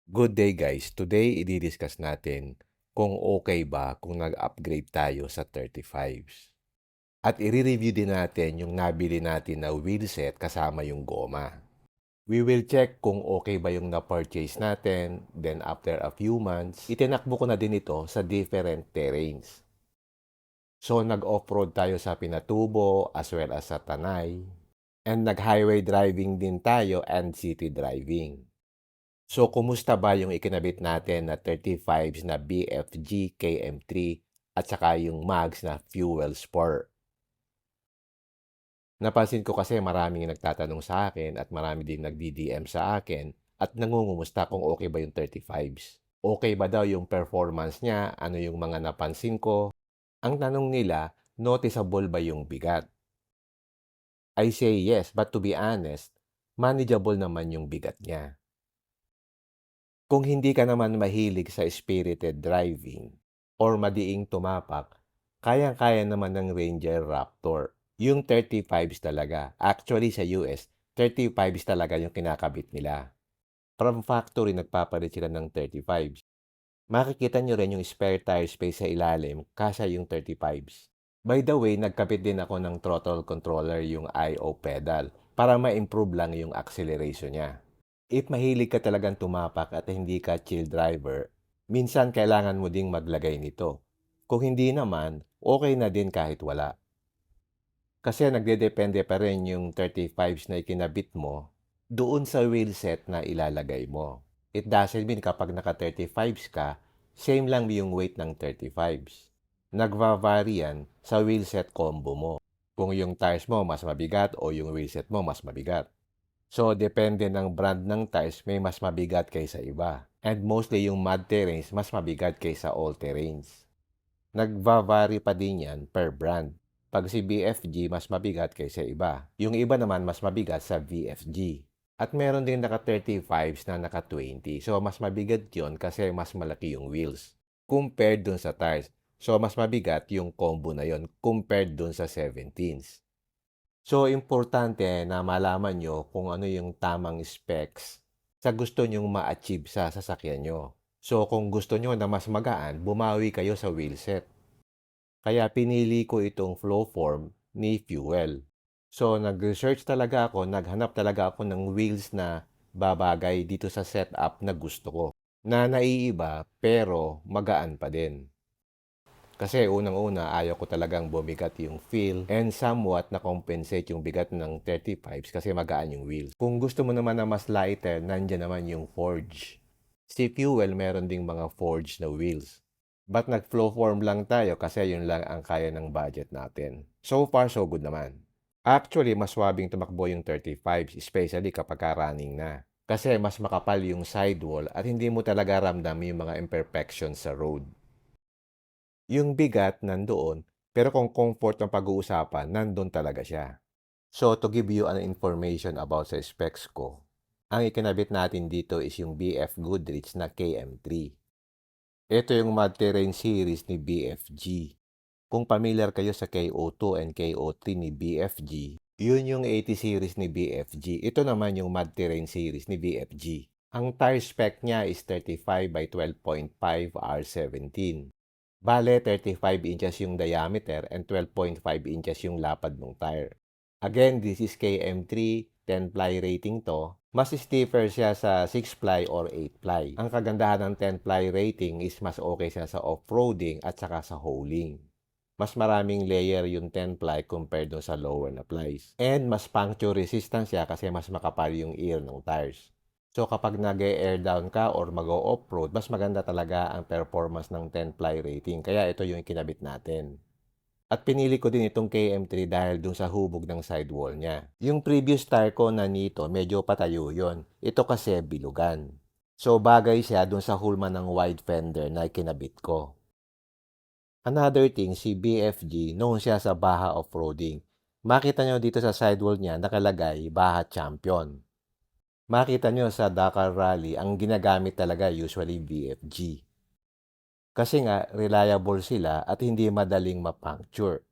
Good day guys. Today, i-discuss natin kung okay ba kung nag-upgrade tayo sa 35s. At i-review din natin yung nabili natin na wheelset kasama yung goma. We will check kung okay ba yung na-purchase natin. Then after a few months, itinakbo ko na din ito sa different terrains. So nag-off-road tayo sa Pinatubo as well as sa Tanay. And nag-highway driving din tayo and city driving. So, kumusta ba yung ikinabit natin na 35s na BFG KM3 at saka yung mags na Fuel Sport? Napansin ko kasi maraming nagtatanong sa akin at marami din nagdi-DM sa akin at nangungumusta kung okay ba yung 35s. Okay ba daw yung performance niya? Ano yung mga napansin ko? Ang tanong nila, noticeable ba yung bigat? I say yes, but to be honest, manageable naman yung bigat niya. Kung hindi ka naman mahilig sa spirited driving or madiing tumapak, kayang-kaya naman ng Ranger Raptor. Yung 35s talaga. Actually sa US, 35s talaga yung kinakabit nila. From factory, nagpapalit sila ng 35s. Makikita nyo rin yung spare tire space sa ilalim kasya yung 35s. By the way, nagkabit din ako ng throttle controller yung I.O. pedal para ma-improve lang yung acceleration niya. If mahilig ka talagang tumapak at hindi ka chill driver, minsan kailangan mo ding maglagay nito. Kung hindi naman, okay na din kahit wala. Kasi nagdedepende pa rin yung 35s na ikinabit mo doon sa wheelset na ilalagay mo. It doesn't mean kapag naka-35s ka, same lang yung weight ng 35s. Nagva-vary yan sa wheelset combo mo. Kung yung tires mo mas mabigat o yung wheelset mo mas mabigat. So, depende ng brand ng tires, may mas mabigat kaysa iba. And mostly yung mud terrains, mas mabigat kaysa all terrains. Nagva-vary pa din yan per brand. Pag si BFG, mas mabigat kaysa iba. Yung iba naman, mas mabigat sa VFG. At meron din naka-35s na naka-20. So, mas mabigat yon kasi mas malaki yung wheels. Compared dun sa tires. So, mas mabigat yung combo na yon compared dun sa 17s. So, importante na malaman nyo kung ano yung tamang specs sa gusto nyong ma-achieve sa sasakyan nyo. So, kung gusto nyo na mas magaan, bumawi kayo sa wheelset. Kaya pinili ko itong flow form ni Fuel. So, nag-research talaga ako, naghanap talaga ako ng wheels na babagay dito sa setup na gusto ko. Na naiiba pero magaan pa din. Kasi unang-una, ayaw ko talagang bumigat yung feel and somewhat na-compensate yung bigat ng 35s kasi magaan yung wheels. Kung gusto mo naman na mas lighter, nandyan naman yung Forge. Si Fuel meron ding mga Forge na wheels. But nag-flow form lang tayo kasi yun lang ang kaya ng budget natin. So far, so good naman. Actually, mas wabing tumakbo yung 35s, especially kapag running na. Kasi mas makapal yung sidewall at hindi mo talaga ramdam yung mga imperfections sa road. Yung bigat nandoon, pero kung comfort ng pag-uusapan, nandun talaga siya. So, to give you an information about sa specs ko, ang ikinabit natin dito is yung BF Goodrich na KM3. Ito yung mud-terrain series ni BFG. Kung familiar kayo sa KO2 and KO3 ni BFG, yun yung 80 series ni BFG. Ito naman yung mud-terrain series ni BFG. Ang tire spec niya is 35 by 12.5 R17. Bale, 35 inches yung diameter and 12.5 inches yung lapad ng tire. Again, this is KM3, 10-ply rating to. Mas stiffer siya sa 6-ply or 8-ply. Ang kagandahan ng 10-ply rating is mas okay siya sa off-roading at saka sa hauling. Mas maraming layer yung 10-ply compared dun sa lower na plies. And mas puncture resistant siya kasi mas makapal yung ear ng tires. So kapag nag-air down ka or mag-off-road, mas maganda talaga ang performance ng 10-ply rating. Kaya ito yung kinabit natin. At pinili ko din itong KM3 dahil dun sa hubog ng sidewall niya. Yung previous tire ko na nito, medyo patayo yon. Ito kasi bilugan. So bagay siya dun sa hulma ng wide fender na kinabit ko. Another thing, si BFG, noon siya sa Baja Off-Roading. Makita nyo dito sa sidewall niya nakalagay Baja Champion. Makita nyo sa Dakar Rally, ang ginagamit talaga usually BFG. Kasi nga, reliable sila at hindi madaling ma-puncture.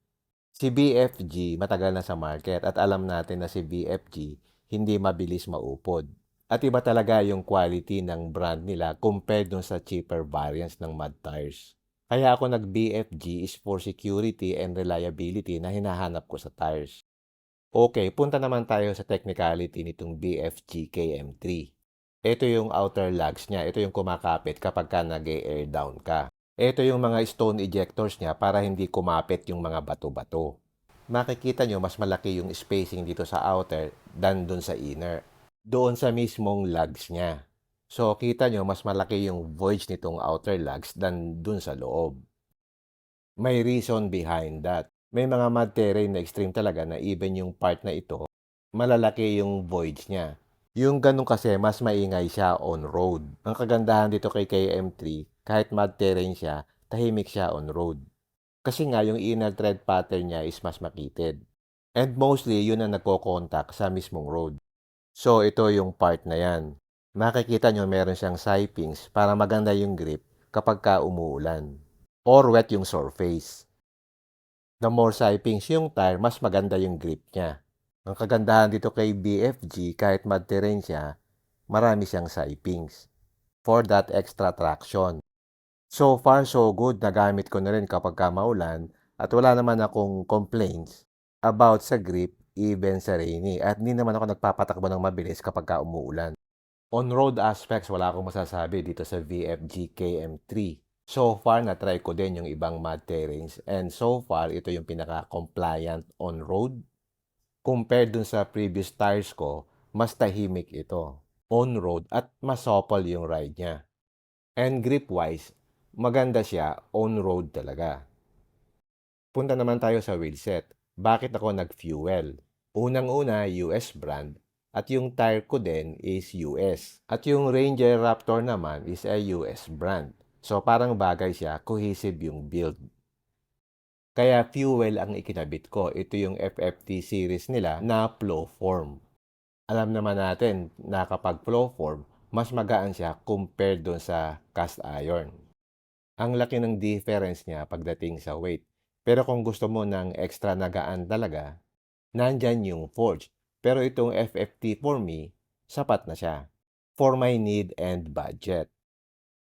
Si BFG matagal na sa market at alam natin na si BFG hindi mabilis maupod. At iba talaga yung quality ng brand nila compared dun sa cheaper variants ng mud tires. Kaya ako nag-BFG is for security and reliability na hinahanap ko sa tires. Okay, punta naman tayo sa technicality nitong BFG KM3. Ito yung outer lugs niya. Ito yung kumakapit kapag ka nag-air down ka. Ito yung mga stone ejectors niya para hindi kumapit yung mga bato-bato. Makikita nyo mas malaki yung spacing dito sa outer than dun sa inner. Doon sa mismong lugs niya. So, kita nyo mas malaki yung void nitong outer lugs than dun sa loob. May reason behind that. May mga mud terrain na extreme talaga na even yung part na ito, malalaki yung voids niya. Yung ganun kasi, mas maingay siya on road. Ang kagandahan dito kay KM3, kahit mud terrain siya, tahimik siya on road. Kasi nga, yung inner tread pattern niya is mas makitid. And mostly, yun ang nagko-contact sa mismong road. So, ito yung part na yan. Makikita nyo meron siyang sipings para maganda yung grip kapag ka umuulan or wet yung surface. The more sipings yung tire, mas maganda yung grip niya. Ang kagandahan dito kay BFG, kahit mud terrain siya, marami siyang sipings for that extra traction. So far, so good. Nagamit ko na rin kapag maulan at wala naman akong complaints about sa grip even sa rainy. At hindi naman ako nagpapatakbo ng mabilis kapag umuulan. On-road aspects, wala akong masasabi dito sa VFG KM3. So far, na-try ko din yung ibang mud terrains and so far, ito yung pinaka-compliant on-road. Compared dun sa previous tires ko, mas tahimik ito on-road at mas supple yung ride niya. And grip-wise, maganda siya on-road talaga. Punta naman tayo sa wheelset. Bakit ako nag-fuel? Unang-una, US brand. At yung tire ko din is US. At yung Ranger Raptor naman is a US brand. So parang bagay siya, cohesive yung build. Kaya fuel ang ikinabit ko. Ito yung FFT series nila na flow form. Alam naman natin na kapag flow form, mas magaan siya compared doon sa cast iron. Ang laki ng difference niya pagdating sa weight. Pero kung gusto mo ng extra nagaan talaga, nandyan yung forge. Pero itong FFT for me, sapat na siya. For my need and budget.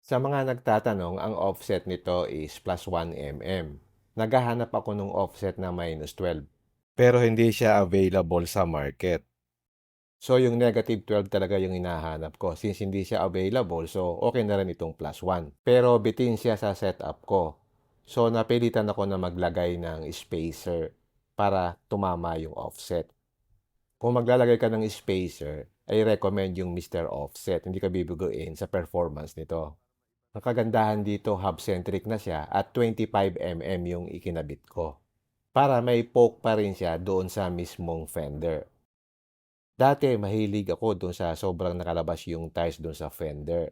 Sa mga nagtatanong, ang offset nito is plus 1 mm. Naghahanap ako ng offset na minus 12. Pero hindi siya available sa market. So, yung negative 12 talaga yung hinahanap ko. Since hindi siya available, so okay na rin itong plus 1. Pero bitin siya sa setup ko. So, napilitan ako na maglagay ng spacer para tumama yung offset. Kung maglalagay ka ng spacer, I recommend yung Mr. Offset. Hindi ka bibiguin sa performance nito. Ang kagandahan dito, hub-centric na siya at 25 mm yung ikinabit ko. Para may poke pa rin siya doon sa mismong fender. Dati, mahilig ako doon sa sobrang nakalabas yung tires doon sa fender.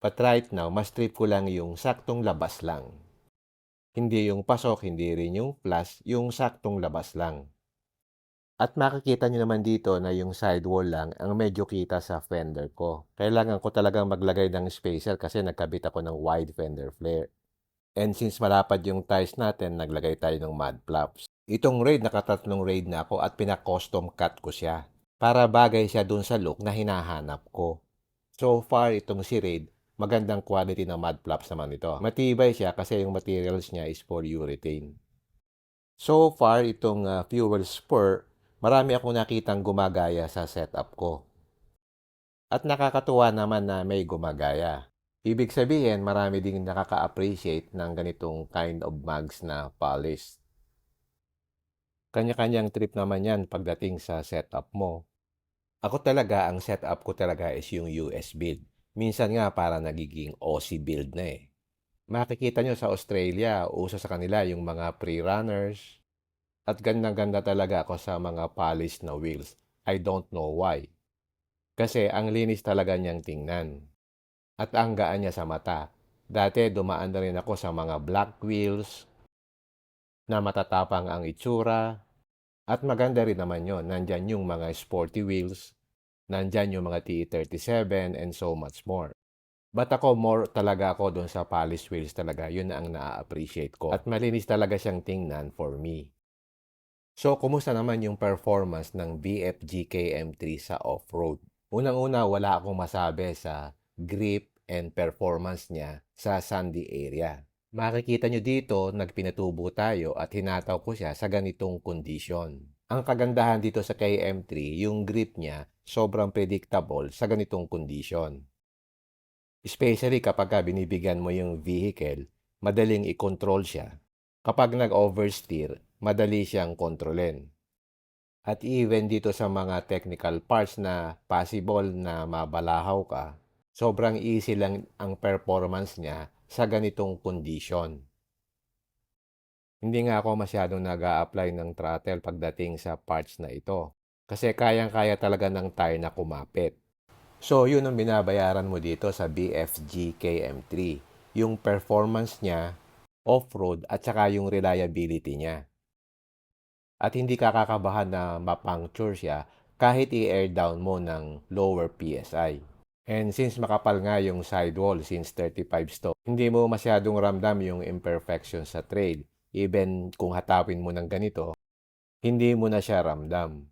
But right now, mas trip ko lang yung saktong labas lang. Hindi yung pasok, hindi rin yung plus, yung saktong labas lang. At makikita nyo naman dito na yung sidewall lang ang medyo kita sa fender ko. Kailangan ko talagang maglagay ng spacer kasi nagkabit ako ng wide fender flare. And since malapad yung tires natin, naglagay tayo ng mud flaps. Itong raid, nakatatlong raid na ako at pina-custom cut ko siya. Para bagay siya dun sa look na hinahanap ko. So far, itong si Raid, magandang quality ng mud flaps naman ito. Matibay siya kasi yung materials niya is polyurethane. So far, itong fuel spur, marami akong nakitang gumagaya sa setup ko. At nakakatuwa naman na may gumagaya. Ibig sabihin, marami ding nakaka-appreciate ng ganitong kind of mags na polish. Kanya-kanyang trip naman yan pagdating sa setup mo. Ako talaga, ang setup ko talaga is yung US build. Minsan nga para nagiging Aussie build na eh. Makikita nyo sa Australia, uso sa kanila yung mga pre-runners. At ganda-ganda talaga ako sa mga polished na wheels. I don't know why. Kasi ang linis talaga niyang tingnan. At ang gaan niya sa mata. Dati dumaan na rin ako sa mga black wheels na matatapang ang itsura. At maganda rin naman yon. Nandyan yung mga sporty wheels. Nandyan yung mga TE37 and so much more. But ako, more talaga ako doon sa polish wheels talaga. Yun na ang na-appreciate ko. At malinis talaga siyang tingnan for me. So, kumusta naman yung performance ng BFG KM3 sa off-road? Unang-una, wala akong masabi sa grip and performance niya sa sandy area. Makikita nyo dito, nagpinatubo tayo at hinataw ko siya sa ganitong kondisyon. Ang kagandahan dito sa KM3, yung grip niya sobrang predictable sa ganitong kondisyon. Especially kapag binibigyan mo yung vehicle, madaling i-control siya. Kapag nag-oversteer, madali siyang kontrolin. At even dito sa mga technical parts na possible na mabalahaw ka, sobrang easy lang ang performance niya sa ganitong condition. Hindi nga ako masyadong nag-a-apply ng throttle pagdating sa parts na ito. Kasi kayang-kaya talaga ng tire na kumapit. So, yun ang binabayaran mo dito sa BFG KM3. Yung performance niya, off-road, at saka yung reliability niya. At hindi ka kakabahan na mapuncture siya kahit i-air down mo ng lower PSI. And since makapal nga yung sidewall since 35 stop, hindi mo masyadong ramdam yung imperfection sa trail. Even kung hatapin mo ng ganito, hindi mo na siya ramdam.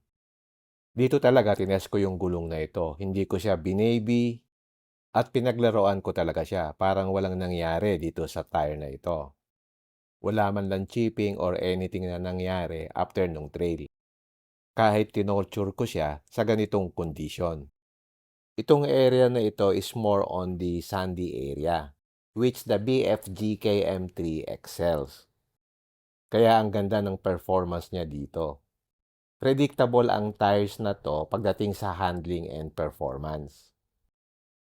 Dito talaga tinest ko yung gulong na ito. Hindi ko siya binaby at pinaglaruan ko talaga siya. Parang walang nangyari dito sa tire na ito. Wala man lang chipping or anything na nangyari after nung trail. Kahit tinorture ko siya sa ganitong kondisyon. Itong area na ito is more on the sandy area, which the BFG KM3 excels. Kaya ang ganda ng performance niya dito. Predictable ang tires na to pagdating sa handling and performance.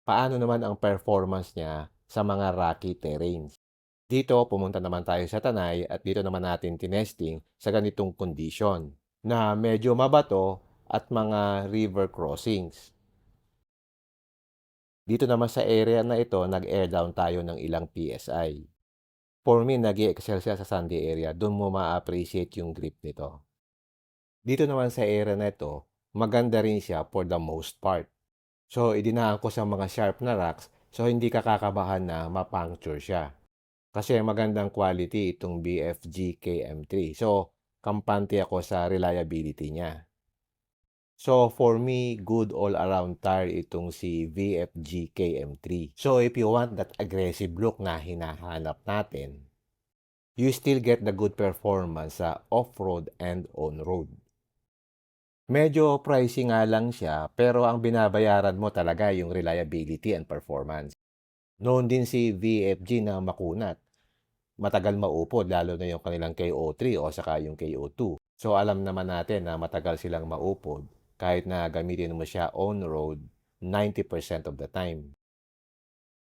Paano naman ang performance niya sa mga rocky terrains? Dito, pumunta naman tayo sa Tanay at dito naman natin tinesting sa ganitong kondisyon na medyo mabato at mga river crossings. Dito naman sa area na ito, nag-air down tayo ng ilang PSI. For me, nag-i-excel siya sa sandy area. Doon mo ma-appreciate yung grip nito. Dito naman sa area na ito, maganda rin siya for the most part. So, idinaan ko sa mga sharp na rocks, so hindi ka kakabahan na ma-puncture siya. Kasi magandang quality itong BFG KM3. So, kampante ako sa reliability niya. So, for me, good all-around tire itong si VFG KM3. So, if you want that aggressive look na hinahanap natin, you still get the good performance sa off-road and on-road. Medyo pricey nga lang siya, pero ang binabayaran mo talaga yung reliability and performance. Noon din si VFG na makunat. Matagal maupod, lalo na yung kanilang KO3 o saka yung KO2. So alam naman natin na matagal silang maupod kahit na gamitin mo siya on-road 90% of the time.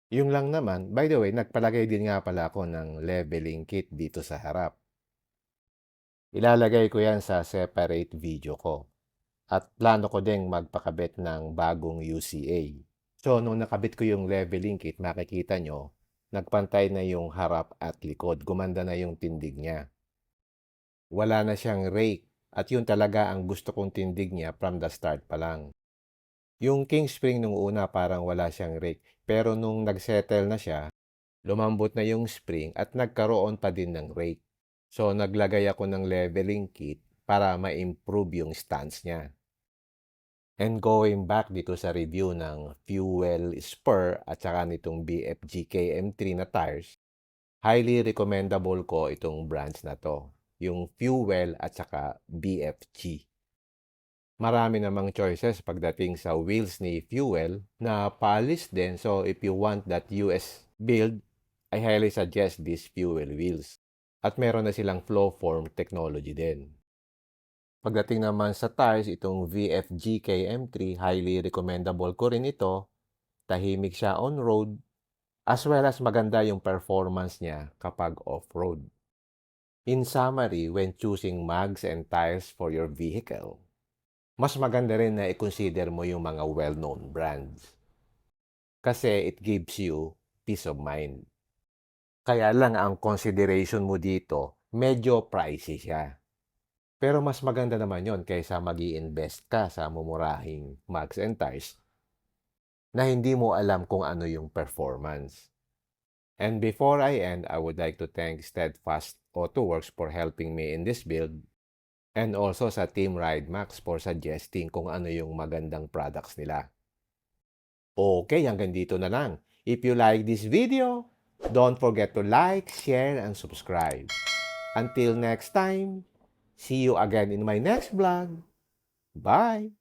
Yung lang naman, by the way, nagpalagay din nga pala ako ng leveling kit dito sa harap. Ilalagay ko yan sa separate video ko. At plano ko ding magpakabit ng bagong UCA. So, nung nakabit ko yung leveling kit, makikita nyo, nagpantay na yung harap at likod. Gumanda na yung tindig niya. Wala na siyang rake. At yun talaga ang gusto kong tindig niya from the start pa lang. Yung King Spring nung una parang wala siyang rake. Pero nung nagsettle na siya, lumambot na yung spring at nagkaroon pa din ng rake. So, naglagay ako ng leveling kit para ma-improve yung stance niya. And going back dito sa review ng fuel spur at saka nitong BFG KM3 na tires, highly recommendable ko itong brands na to, yung fuel at saka BFG. Marami namang choices pagdating sa wheels ni fuel na polished din, so if you want that US build, I highly suggest these fuel wheels. At meron na silang flow form technology din. Pagdating naman sa tires, itong VFG KM3, highly recommendable ko rin ito. Tahimik siya on-road, as well as maganda yung performance niya kapag off-road. In summary, when choosing mags and tires for your vehicle, mas maganda rin na i-consider mo yung mga well-known brands. Kasi it gives you peace of mind. Kaya lang ang consideration mo dito, medyo pricey siya. Pero mas maganda naman yon kaysa mag-i-invest ka sa mumurahing mags and tires na hindi mo alam kung ano yung performance. And before I end, I would like to thank Steadfast AutoWorks for helping me in this build and also sa Team RideMax for suggesting kung ano yung magandang products nila. Okay, hanggang dito na lang. If you like this video, don't forget to like, share, and subscribe. Until next time, see you again in my next vlog. Bye!